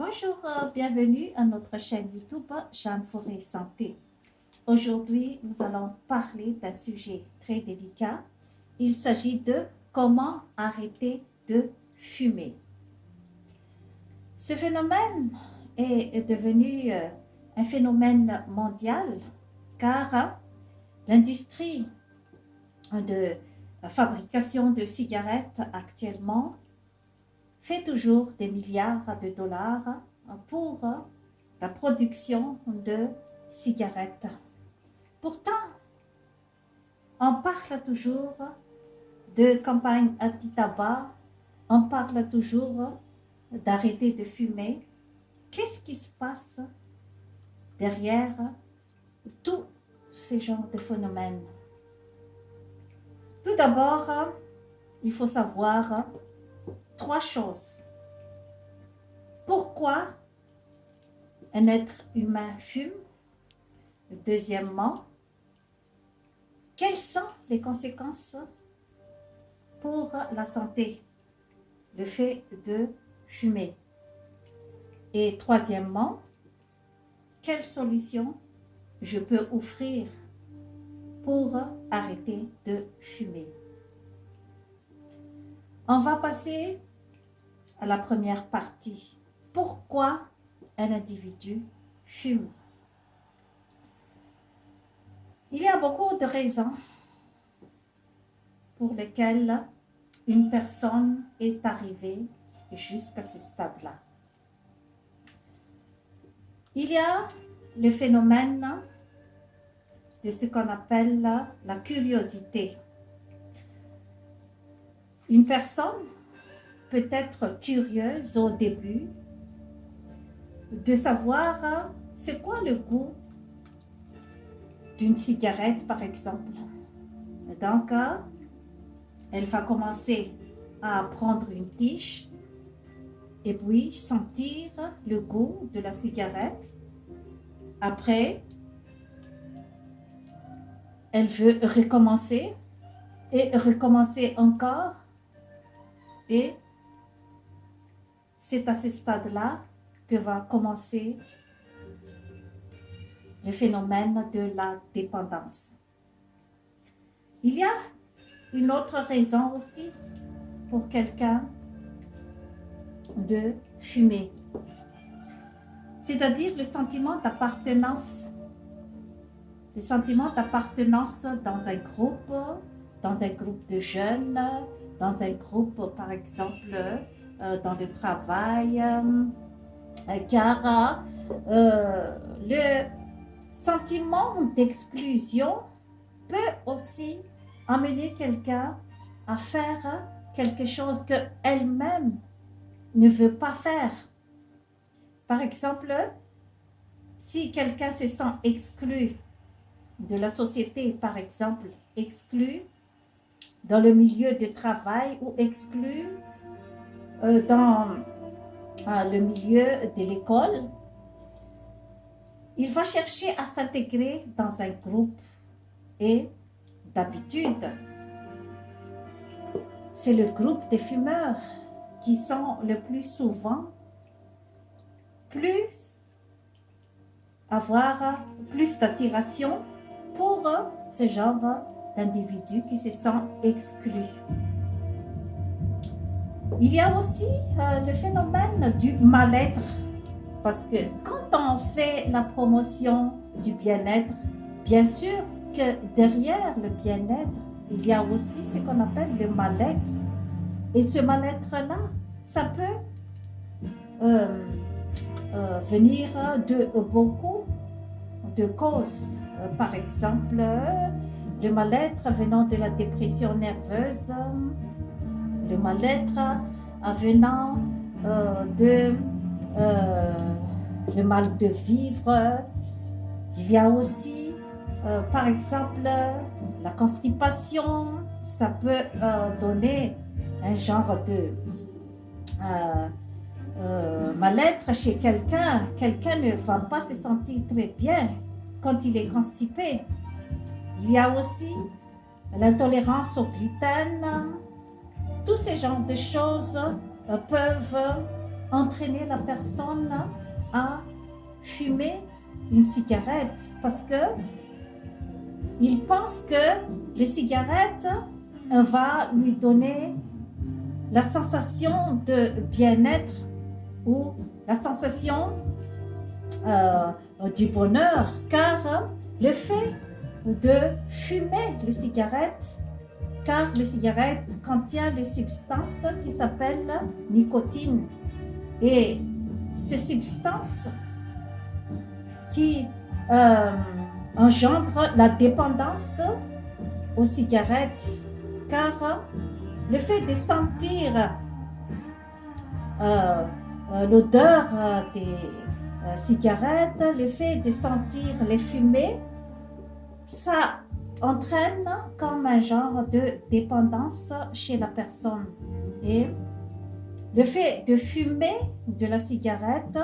Bonjour, bienvenue à notre chaîne YouTube Jeanne Forêt Santé. Aujourd'hui, nous allons parler d'un sujet très délicat. Il s'agit de comment arrêter de fumer. Ce phénomène est devenu un phénomène mondial car l'industrie de fabrication de cigarettes actuellement fait toujours des milliards de dollars pour la production de cigarettes. Pourtant, on parle toujours de campagne anti-tabac, on parle toujours d'arrêter de fumer. Qu'est-ce qui se passe derrière tous ces genres de phénomènes? Tout d'abord, il faut savoir trois choses. Pourquoi un être humain fume? Deuxièmement, quelles sont les conséquences pour la santé, le fait de fumer? Et troisièmement, quelle solution je peux offrir pour arrêter de fumer? On va passer à la première partie. Pourquoi un individu fume? Il y a beaucoup de raisons pour lesquelles une personne est arrivée jusqu'à ce stade-là. Il y a le phénomène de ce qu'on appelle la curiosité. Une personne peut être curieuse au début de savoir c'est quoi le goût d'une cigarette, par exemple. Donc, elle va commencer à prendre une tige et puis sentir le goût de la cigarette. Après, elle veut recommencer et recommencer encore. Et c'est à ce stade-là que va commencer le phénomène de la dépendance. Il y a une autre raison aussi pour quelqu'un de fumer, c'est-à-dire le sentiment d'appartenance. Le sentiment d'appartenance dans un groupe de jeunes, dans un groupe, par exemple, dans le travail, car le sentiment d'exclusion peut aussi amener quelqu'un à faire quelque chose qu'elle-même ne veut pas faire. Par exemple, si quelqu'un se sent exclu de la société, par exemple, exclu dans le milieu de travail ou exclu dans le milieu de l'école, il va chercher à s'intégrer dans un groupe et d'habitude, c'est le groupe des fumeurs qui sont le plus souvent avoir plus d'attiration pour ce genre d'individus qui se sent exclus. Il y a aussi le phénomène du mal-être, parce que quand on fait la promotion du bien-être, bien sûr que derrière le bien-être, il y a aussi ce qu'on appelle le mal-être. Et ce mal-être-là, ça peut venir de beaucoup de causes. Par exemple, le mal-être venant de la dépression nerveuse, le mal-être venant le mal de vivre. Il y a aussi, par exemple, la constipation. Ça peut donner un genre de mal-être chez quelqu'un. Quelqu'un ne va pas se sentir très bien quand il est constipé. Il y a aussi l'intolérance au gluten. Tous ces genres de choses peuvent entraîner la personne à fumer une cigarette parce que il pense que la cigarette va lui donner la sensation de bien-être ou la sensation du bonheur, car le fait de fumer la cigarette, car la cigarette contient une substance qui s'appelle nicotine. Et cette substance qui engendre la dépendance aux cigarettes, car le fait de sentir l'odeur des cigarettes, le fait de sentir les fumées, ça entraîne comme un genre de dépendance chez la personne. Et le fait de fumer de la cigarette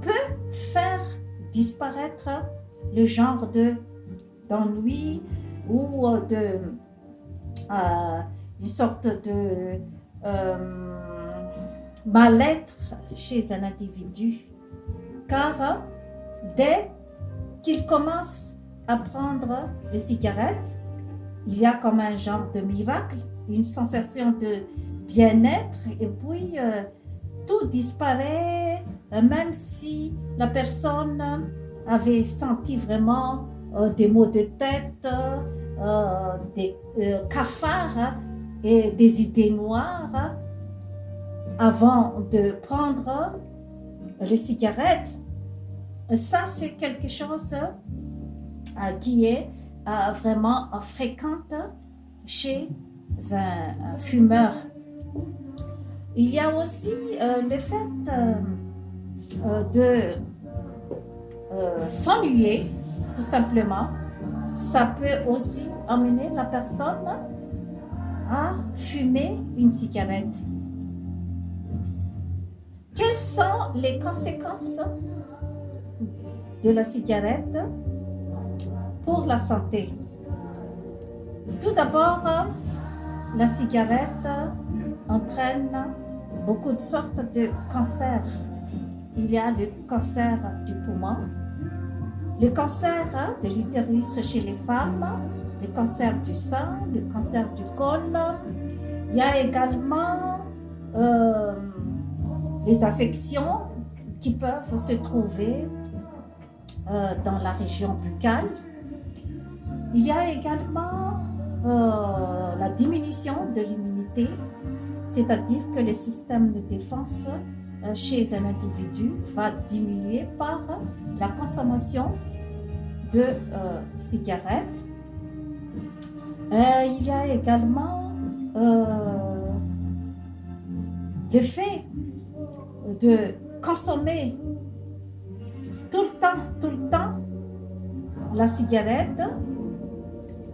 peut faire disparaître le genre d'ennui ou une sorte de mal-être chez un individu. Car dès qu'il commence à prendre les cigarettes, il y a comme un genre de miracle, une sensation de bien-être et puis tout disparaît, même si la personne avait senti vraiment des maux de tête, des cafards et des idées noires avant de prendre les cigarettes. Ça, c'est quelque chose qui est vraiment fréquente chez un fumeur. Il y a aussi le fait de s'ennuyer, tout simplement. Ça peut aussi amener la personne à fumer une cigarette. Quelles sont les conséquences de la cigarette pour la santé? Tout d'abord, la cigarette entraîne beaucoup de sortes de cancers. Il y a le cancer du poumon, le cancer de l'utérus chez les femmes, le cancer du sein, le cancer du col. Il y a également les affections qui peuvent se trouver dans la région buccale. Il y a également la diminution de l'immunité, c'est-à-dire que le système de défense chez un individu va diminuer par la consommation de cigarettes. Il y a également le fait de consommer tout le temps la cigarette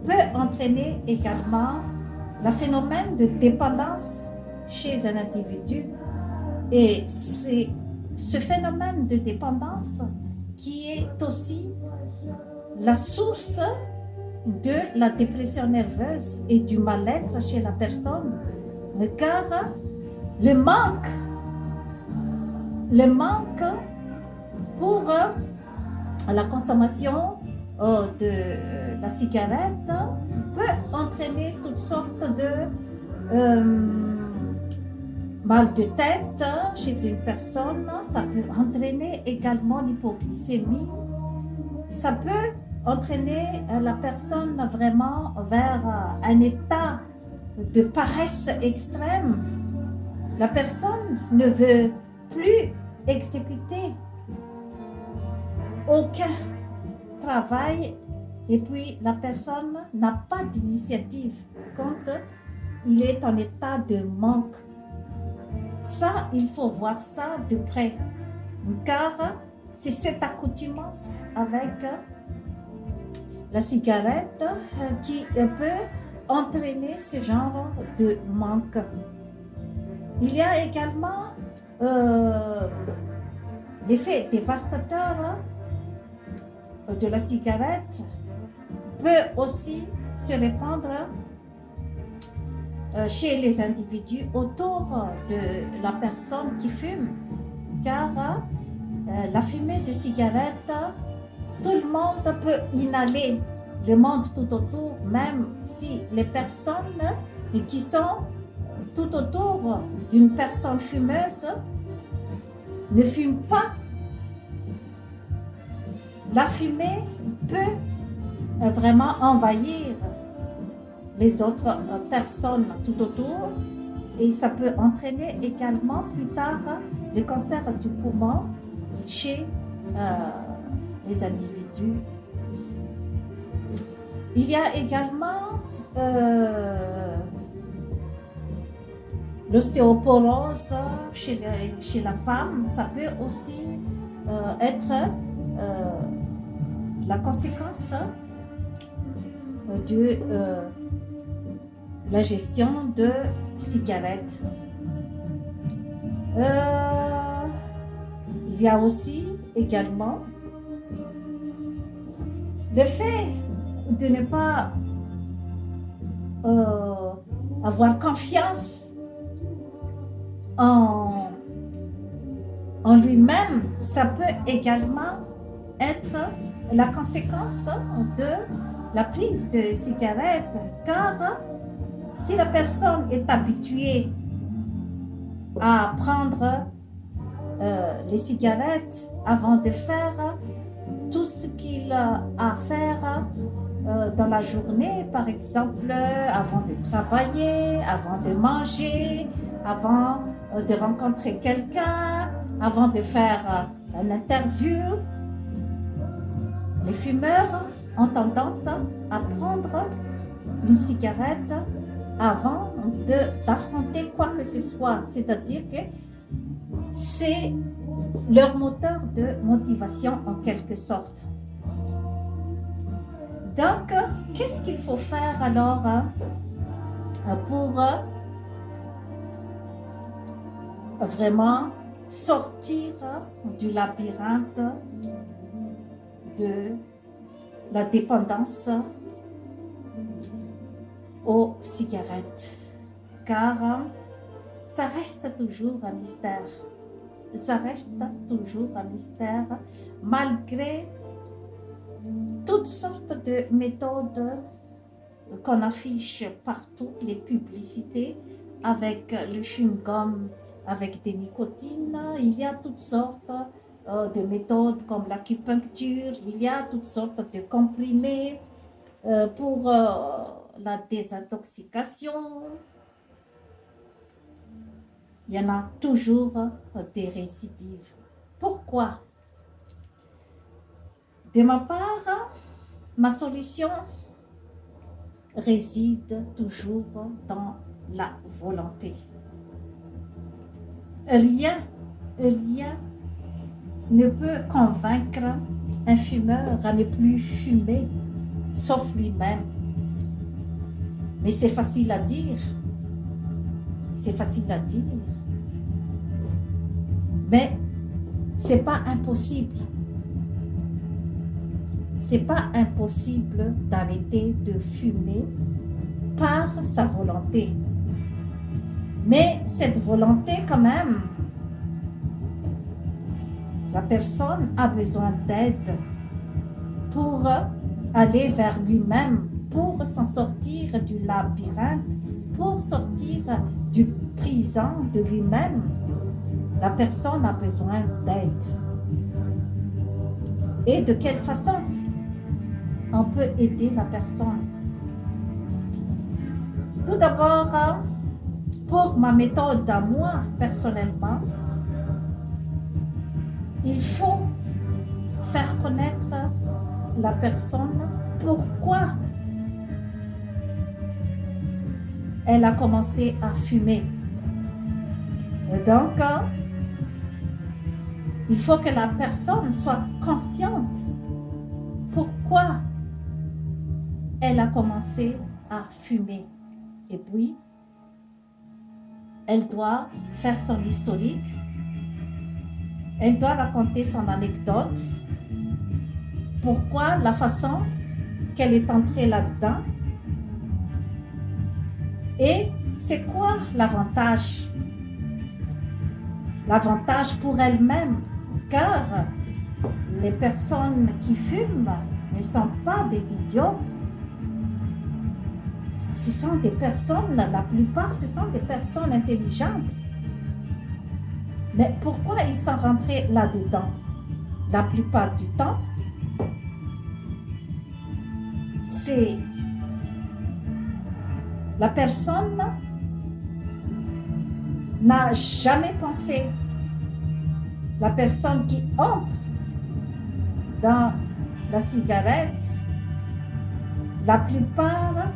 peut entraîner également le phénomène de dépendance chez un individu. Et c'est ce phénomène de dépendance qui est aussi la source de la dépression nerveuse et du mal-être chez la personne. Car le manque pour la consommation de la cigarette peut entraîner toutes sortes de mal de tête chez une personne. Ça peut entraîner également l'hypoglycémie. Ça peut entraîner la personne vraiment vers un état de paresse extrême. La personne ne veut plus exécuter aucun travail et puis la personne n'a pas d'initiative quand il est en état de manque. Ça, il faut voir ça de près, car c'est cette accoutumance avec la cigarette qui peut entraîner ce genre de manque. Il y a également l'effet dévastateur de la cigarette peut aussi se répandre chez les individus autour de la personne qui fume, car la fumée de cigarette, tout le monde peut inhaler, le monde tout autour, même si les personnes qui sont tout autour d'une personne fumeuse ne fument pas. La fumée peut vraiment envahir les autres personnes tout autour et ça peut entraîner également plus tard le cancer du poumon chez les individus. Il y a également l'ostéoporose chez la femme. Ça peut aussi être la conséquence de la gestion de cigarettes. Il y a aussi également le fait de ne pas avoir confiance en lui-même. Ça peut également être la conséquence de la prise de cigarettes, car si la personne est habituée à prendre les cigarettes avant de faire tout ce qu'il a à faire dans la journée, par exemple avant de travailler, avant de manger, avant de rencontrer quelqu'un, avant de faire une interview, les fumeurs ont tendance à prendre une cigarette avant d'affronter quoi que ce soit. C'est-à-dire que c'est leur moteur de motivation en quelque sorte. Donc, qu'est-ce qu'il faut faire alors pour vraiment sortir du labyrinthe de la dépendance aux cigarettes? Car ça reste toujours un mystère. Ça reste toujours un mystère malgré toutes sortes de méthodes qu'on affiche partout, les publicités avec le chewing-gum, avec des nicotines. Il y a toutes sortes de méthodes comme l'acupuncture, il y a toutes sortes de comprimés pour la désintoxication. Il y en a toujours des récidives. Pourquoi? De ma part, ma solution réside toujours dans la volonté. Rien ne peut convaincre un fumeur à ne plus fumer, sauf lui-même. Mais c'est facile à dire. C'est facile à dire. Mais c'est pas impossible. C'est pas impossible d'arrêter de fumer par sa volonté. Mais cette volonté, quand même, la personne a besoin d'aide pour aller vers lui-même, pour s'en sortir du labyrinthe, pour sortir du prison de lui-même. La personne a besoin d'aide. Et de quelle façon on peut aider la personne? Tout d'abord, pour ma méthode à moi, personnellement, il faut faire connaître la personne pourquoi elle a commencé à fumer. Et donc, il faut que la personne soit consciente pourquoi elle a commencé à fumer. Et puis, elle doit faire son historique. Elle doit raconter son anecdote. Pourquoi, la façon qu'elle est entrée là-dedans. Et c'est quoi l'avantage? L'avantage pour elle-même, car les personnes qui fument ne sont pas des idiotes. Ce sont des personnes, la plupart, ce sont des personnes intelligentes. Mais pourquoi ils sont rentrés là-dedans? La plupart du temps, c'est la personne n'a jamais pensé. La personne qui entre dans la cigarette, la plupart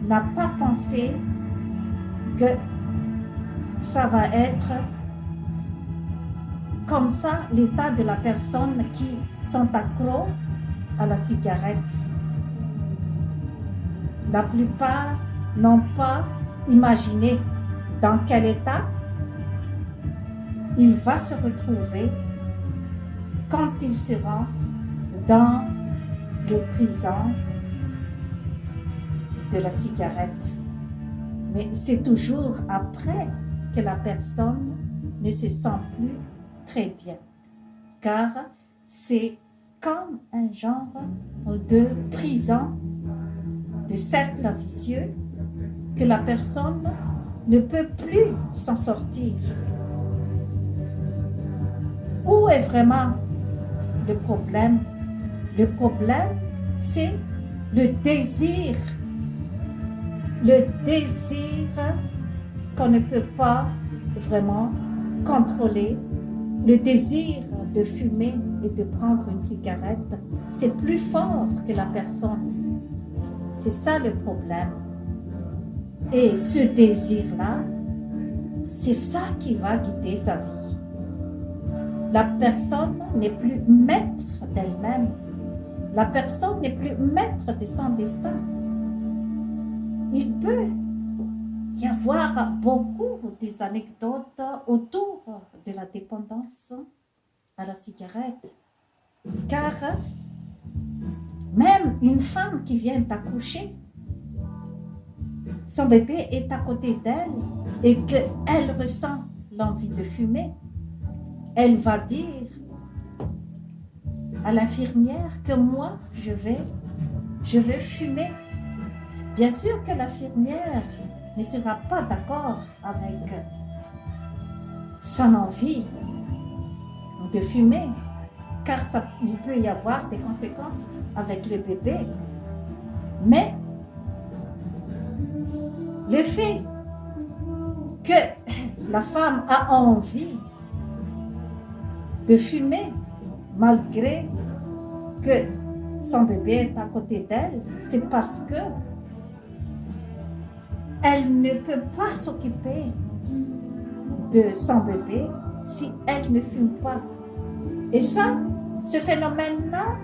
n'a pas pensé que ça va être comme ça l'état de la personne qui sont accros à la cigarette. La plupart n'ont pas imaginé dans quel état il va se retrouver quand il sera dans le prison de la cigarette. Mais c'est toujours après que la personne ne se sent plus très bien, car c'est comme un genre de prison, de cercle vicieux que la personne ne peut plus s'en sortir. Où est vraiment le problème? Le problème, c'est le désir qu'on ne peut pas vraiment contrôler. Le désir de fumer et de prendre une cigarette, c'est plus fort que la personne. C'est ça le problème. Et ce désir-là, c'est ça qui va guider sa vie. La personne n'est plus maître d'elle-même. La personne n'est plus maître de son destin. Il peut y avoir beaucoup des anecdotes autour de la dépendance à la cigarette. Car même une femme qui vient d'accoucher, son bébé est à côté d'elle et qu'elle ressent l'envie de fumer, elle va dire à l'infirmière que moi, je veux fumer. Bien sûr que l'infirmière ne sera pas d'accord avec son envie de fumer, car il peut y avoir des conséquences avec le bébé. Mais le fait que la femme a envie de fumer, malgré que son bébé est à côté d'elle, c'est parce que elle ne peut pas s'occuper de son bébé si elle ne fume pas. Et ça, ce phénomène-là,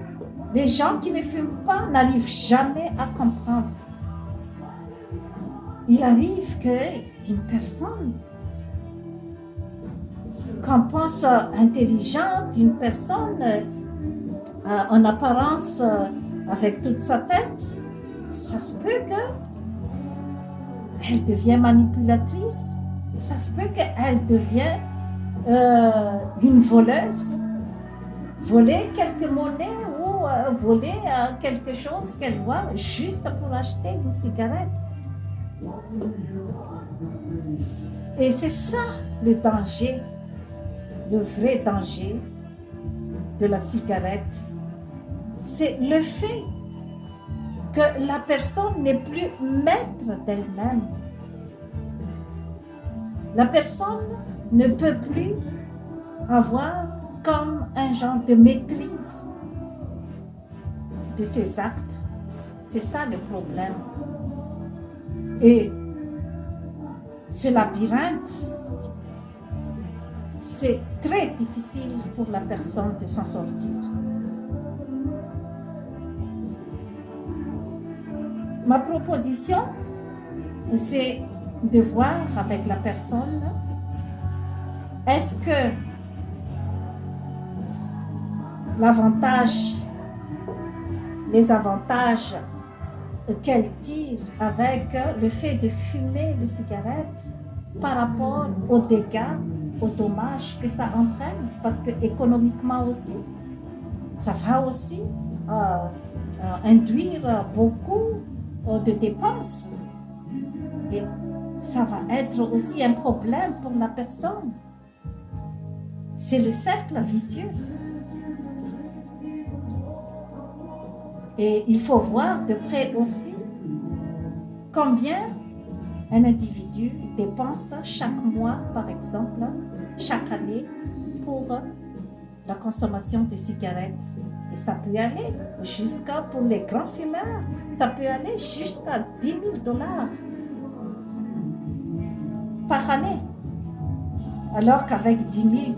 les gens qui ne fument pas n'arrivent jamais à comprendre. Il arrive qu'une personne qu'on pense intelligente, une personne en apparence avec toute sa tête, ça se peut qu'elle devient manipulatrice, ça se peut qu'elle devient une voleuse, voler quelques monnaies ou voler quelque chose qu'elle voit juste pour acheter une cigarette. Et c'est ça le danger, le vrai danger de la cigarette. C'est le fait que la personne n'est plus maître d'elle-même. La personne ne peut plus avoir comme un genre de maîtrise de ses actes. C'est ça le problème. Et ce labyrinthe, c'est très difficile pour la personne de s'en sortir. Ma proposition, c'est de voir avec la personne, est-ce que les avantages qu'elle tire avec le fait de fumer une cigarette par rapport aux dégâts, aux dommages que ça entraîne, parce que économiquement aussi, ça va aussi induire beaucoup de dépenses. Et ça va être aussi un problème pour la personne. C'est le cercle vicieux. Et il faut voir de près aussi combien un individu dépense chaque mois, par exemple, chaque année, pour la consommation de cigarettes. Et ça peut aller jusqu'à, pour les grands fumeurs, ça peut aller jusqu'à $10,000 par année. Alors qu'avec $10,000,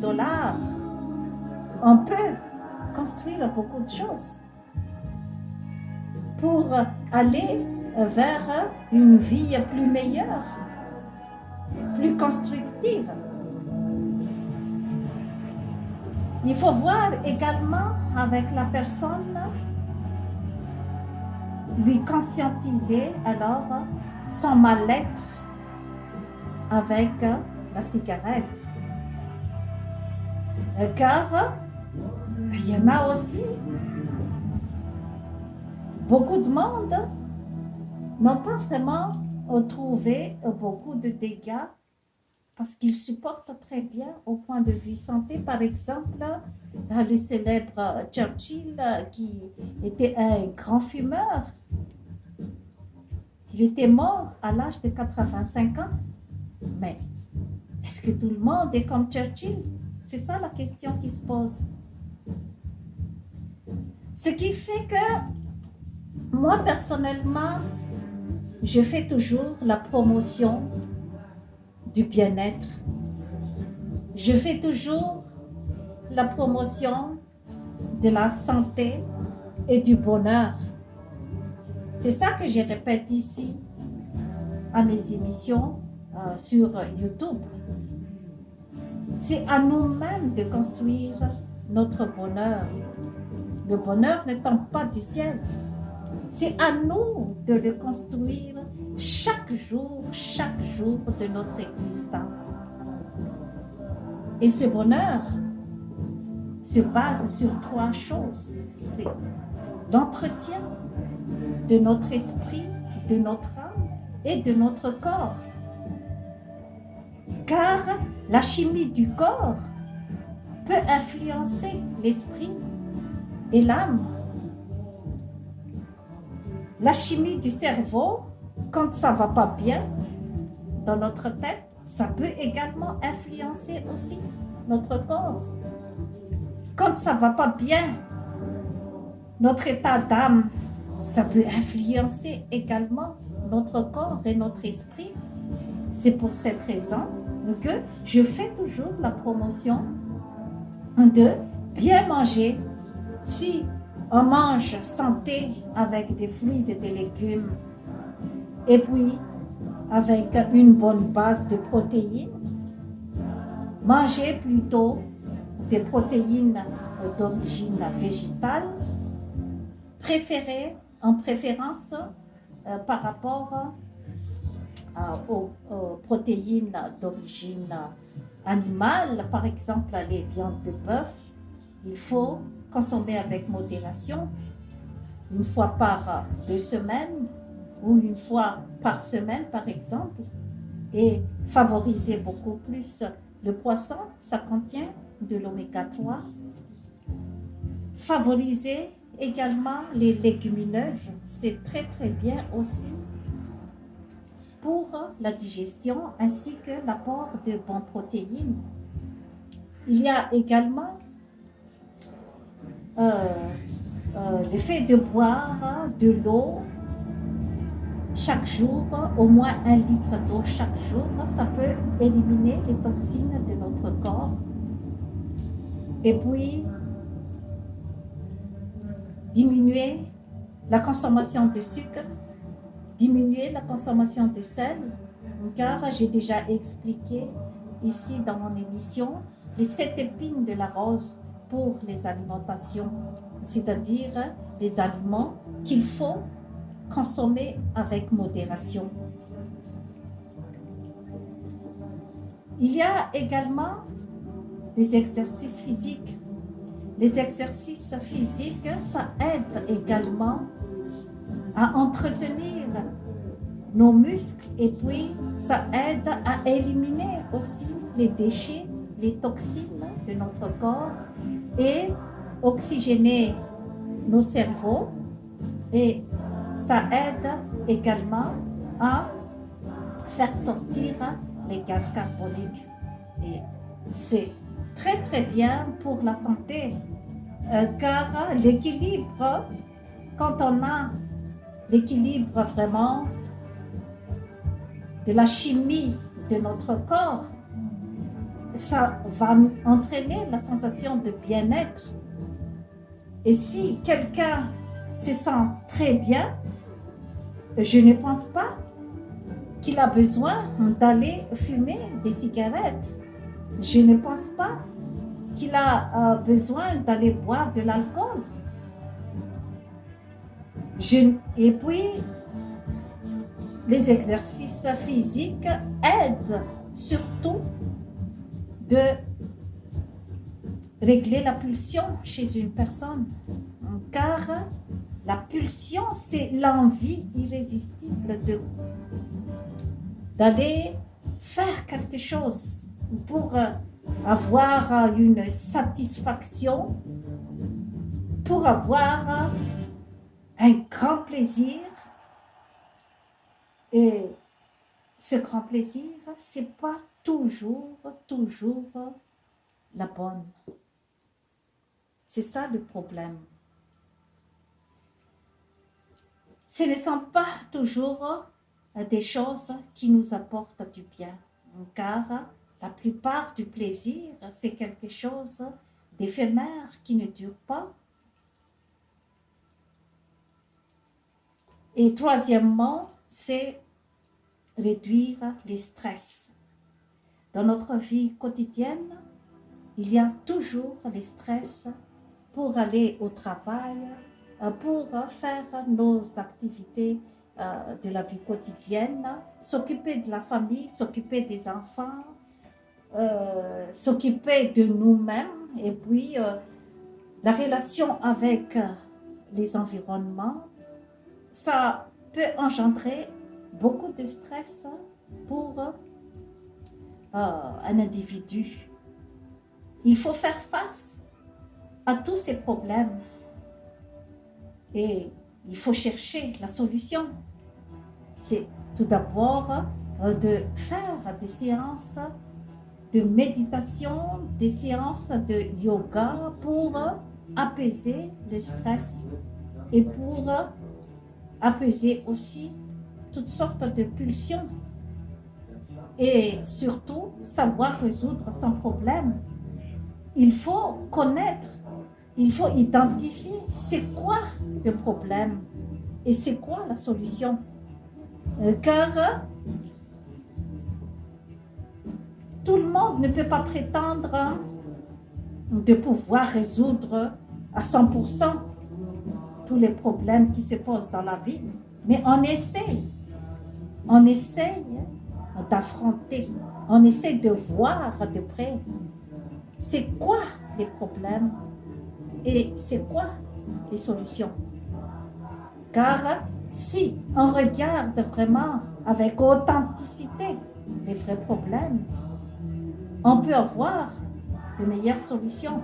on peut construire beaucoup de choses pour aller vers une vie plus meilleure, plus constructive. Il faut voir également avec la personne, lui conscientiser alors son mal-être avec la cigarette. Car il y en a aussi beaucoup de monde n'ont pas vraiment trouvé beaucoup de dégâts parce qu'ils supportent très bien au point de vue santé. Par exemple, le célèbre Churchill qui était un grand fumeur, il était mort à l'âge de 85 ans. Mais est-ce que tout le monde est comme Churchill? C'est ça la question qui se pose. Ce qui fait que moi, personnellement, je fais toujours la promotion du bien-être. Je fais toujours la promotion de la santé et du bonheur. C'est ça que je répète ici à mes émissions sur YouTube. C'est à nous-mêmes de construire notre bonheur. Le bonheur ne tombe pas du ciel. C'est à nous de le construire chaque jour de notre existence. Et ce bonheur se base sur 3 choses. C'est l'entretien de notre esprit, de notre âme et de notre corps. Car la chimie du corps peut influencer l'esprit et l'âme. La chimie du cerveau, quand ça ne va pas bien dans notre tête, ça peut également influencer aussi notre corps. Quand ça ne va pas bien, notre état d'âme, ça peut influencer également notre corps et notre esprit. C'est pour cette raison que je fais toujours la promotion de bien manger. Si on mange santé avec des fruits et des légumes, et puis avec une bonne base de protéines, manger plutôt des protéines d'origine végétale, en préférence par rapport aux protéines d'origine animale, par exemple les viandes de bœuf. Il faut consommer avec modération, une fois par 2 semaines ou une fois par semaine par exemple, et favoriser beaucoup plus le poisson, ça contient de l'oméga 3. Favoriser également les légumineuses, c'est très très bien aussi pour la digestion ainsi que l'apport de bonnes protéines. Il y a également le fait de boire de l'eau chaque jour, au moins 1 litre d'eau chaque jour, ça peut éliminer les toxines de notre corps. Et puis, diminuer la consommation de sucre, diminuer la consommation de sel, car j'ai déjà expliqué ici dans mon émission les 7 épines de la rose pour les alimentations, c'est-à-dire les aliments qu'il faut consommer avec modération. Il y a également des exercices physiques. Les exercices physiques, ça aide également à entretenir nos muscles et puis ça aide à éliminer aussi les déchets, les toxines de notre corps et oxygéner nos cerveaux et ça aide également à faire sortir les gaz carboniques. Et c'est très très bien pour la santé car l'équilibre, quand on a l'équilibre vraiment de la chimie de notre corps, ça va entraîner la sensation de bien-être. Et si quelqu'un se sent très bien, je ne pense pas qu'il a besoin d'aller fumer des cigarettes. Je ne pense pas qu'il a besoin d'aller boire de l'alcool. Et puis, les exercices physiques aident surtout de régler la pulsion chez une personne. Car la pulsion, c'est l'envie irrésistible d'aller faire quelque chose pour avoir une satisfaction, pour avoir un grand plaisir. Et ce grand plaisir, c'est pas toujours la bonne. C'est ça le problème. Ce ne sont pas toujours des choses qui nous apportent du bien, car la plupart du plaisir, c'est quelque chose d'éphémère qui ne dure pas. Et troisièmement, c'est réduire les stress. Dans notre vie quotidienne, il y a toujours les stress pour aller au travail, pour faire nos activités de la vie quotidienne, s'occuper de la famille, s'occuper des enfants, s'occuper de nous-mêmes et puis la relation avec les environnements, ça peut engendrer beaucoup de stress pour un individu. Il faut faire face à tous ces problèmes et il faut chercher la solution. C'est tout d'abord de faire des séances de méditation, des séances de yoga pour apaiser le stress et pour apaiser aussi toutes sortes de pulsions et surtout savoir résoudre son problème. Il faut connaître, il faut identifier c'est quoi le problème et c'est quoi la solution. Car tout le monde ne peut pas prétendre de pouvoir résoudre à 100% tous les problèmes qui se posent dans la vie, mais on essaye d'affronter, on essaie de voir de près c'est quoi les problèmes et c'est quoi les solutions. Car si on regarde vraiment avec authenticité les vrais problèmes, on peut avoir de meilleures solutions.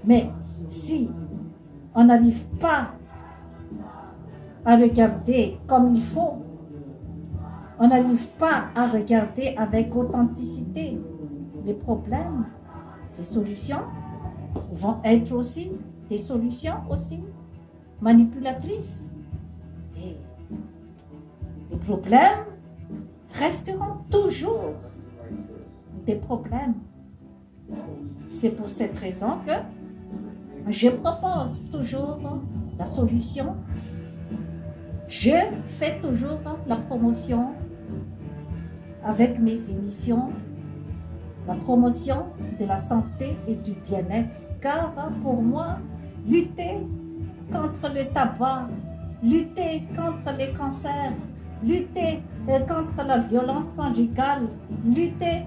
Mais si on n'arrive pas à regarder comme il faut, on n'arrive pas à regarder avec authenticité les problèmes, les solutions vont être aussi des solutions aussi manipulatrices. Et les problèmes resteront toujours des problèmes. C'est pour cette raison que je propose toujours la solution. Je fais toujours la promotion avec mes émissions, la promotion de la santé et du bien-être. Car pour moi, lutter contre le tabac, lutter contre les cancers, lutter contre la violence conjugale, lutter.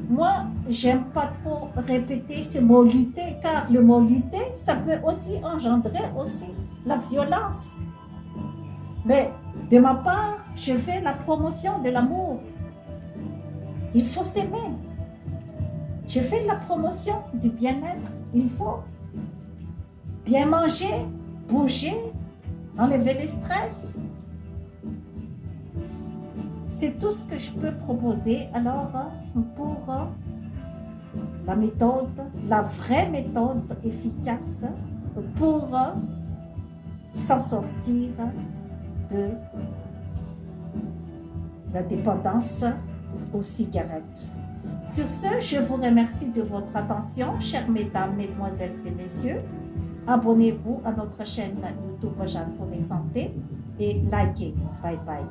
Moi, j'aime pas trop répéter ce mot lutter, car le mot lutter, ça peut aussi engendrer aussi la violence. Mais de ma part, je fais la promotion de l'amour. Il faut s'aimer. Je fais la promotion du bien-être. Il faut bien manger, bouger, enlever les stress. C'est tout ce que je peux proposer alors pour la méthode, la vraie méthode efficace pour s'en sortir de la dépendance aux cigarettes. Sur ce, je vous remercie de votre attention, chères mesdames, mesdemoiselles et messieurs. Abonnez-vous à notre chaîne YouTube Jeanne Fournier Santé et likez. Bye bye.